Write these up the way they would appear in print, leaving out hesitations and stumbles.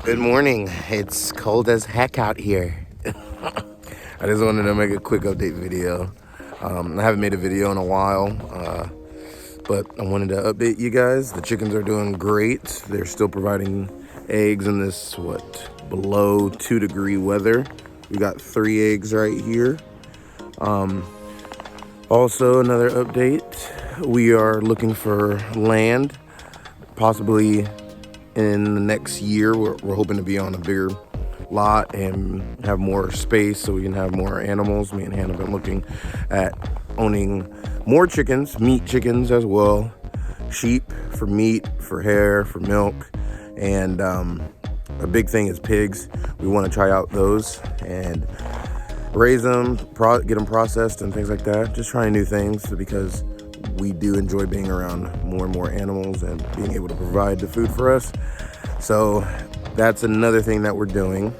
Good morning. It's cold as heck out here. I just wanted to make a quick update video. I haven't made a video in a while, but I wanted to update you guys. The chickens are doing great. They're still providing eggs in this, below 2-degree weather. We got 3 eggs right here. Also, another update. We are looking for land, possibly in the next year. We're hoping to be on a bigger lot and have more space so we can have more animals. Me and Hannah have been looking at owning more chickens, meat chickens as well, sheep for meat, for hair, for milk, and a big thing is pigs. We want to try out those and raise them, get them processed and things like that. Just trying new things because we do enjoy being around more and more animals and being able to provide the food for us. So that's another thing that we're doing.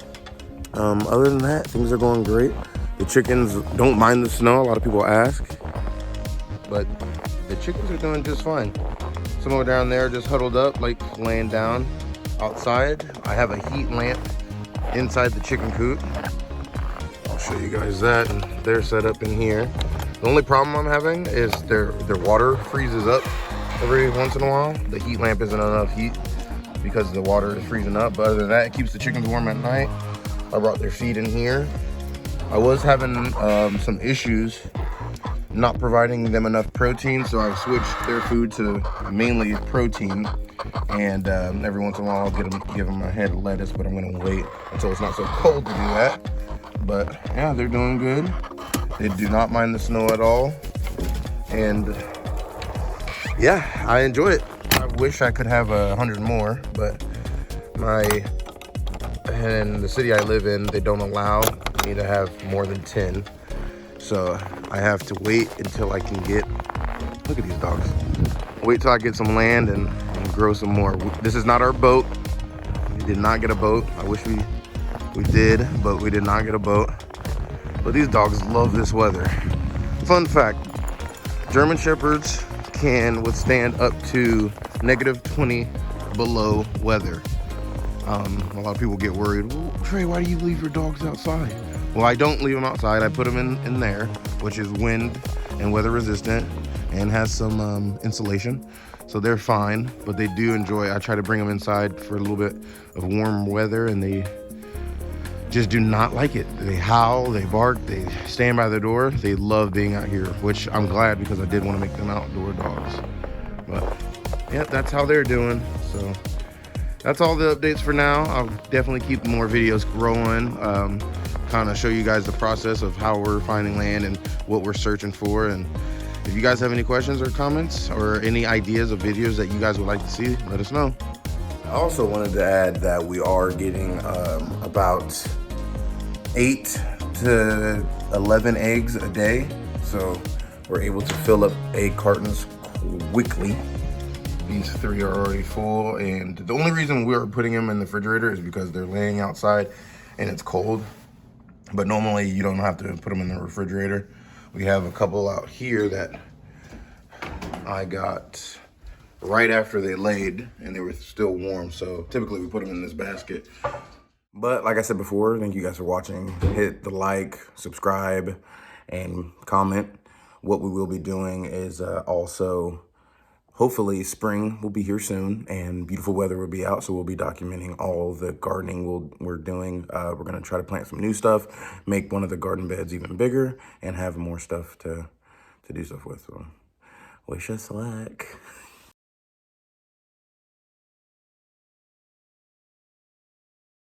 Other than that, things are going great. The chickens don't mind the snow. A lot of people ask, but the chickens are doing just fine. Some of them down there just huddled up, like laying down outside. I have a heat lamp inside the chicken coop. I'll show you guys that, and they're set up in here. The only problem I'm having is their water freezes up every once in a while. The heat lamp isn't enough heat because the water is freezing up, but other than that, it keeps the chickens warm at night. I brought their feed in here. I was having some issues not providing them enough protein, so I've switched their food to mainly protein, and every once in a while I'll give them a head of lettuce, but I'm gonna wait until it's not so cold to do that. But yeah, they're doing good. They do not mind the snow at all, and yeah, I enjoy it. I wish I could have 100 more, but in the city I live in, they don't allow me to have more than 10. So I have to wait until I can get, look at these dogs. Wait till I get some land and grow some more. This is not our boat. We did not get a boat. I wish we did, but we did not get a boat. But these dogs love this weather. Fun fact, German Shepherds can withstand up to -20 below weather. A lot of people get worried, well, Trey, why do you leave your dogs outside? Well, I don't leave them outside. I put them in there, which is wind and weather resistant and has some insulation. So they're fine, but they do enjoy, I try to bring them inside for a little bit of warm weather, and they just do not like it. They howl, they bark, they stand by the door. They love being out here, which I'm glad because I did want to make them outdoor dogs. But yeah, that's how they're doing. So that's all the updates for now. I'll definitely keep more videos growing, kind of show you guys the process of how we're finding land and what we're searching for. And if you guys have any questions or comments or any ideas of videos that you guys would like to see, let us know. I also wanted to add that we are getting about 8 to 11 eggs a day. So we're able to fill up egg cartons quickly. These 3 are already full, and the only reason we're putting them in the refrigerator is because they're laying outside and it's cold. But normally you don't have to put them in the refrigerator. We have a couple out here that I got right after they laid and they were still warm. So typically we put them in this basket. But like I said before, thank you guys for watching. Hit the like, subscribe, and comment. What we will be doing is also, hopefully spring will be here soon and beautiful weather will be out, so we'll be documenting all the gardening we're doing. We're gonna try to plant some new stuff, make one of the garden beds even bigger, and have more stuff to do stuff with. So wish us luck.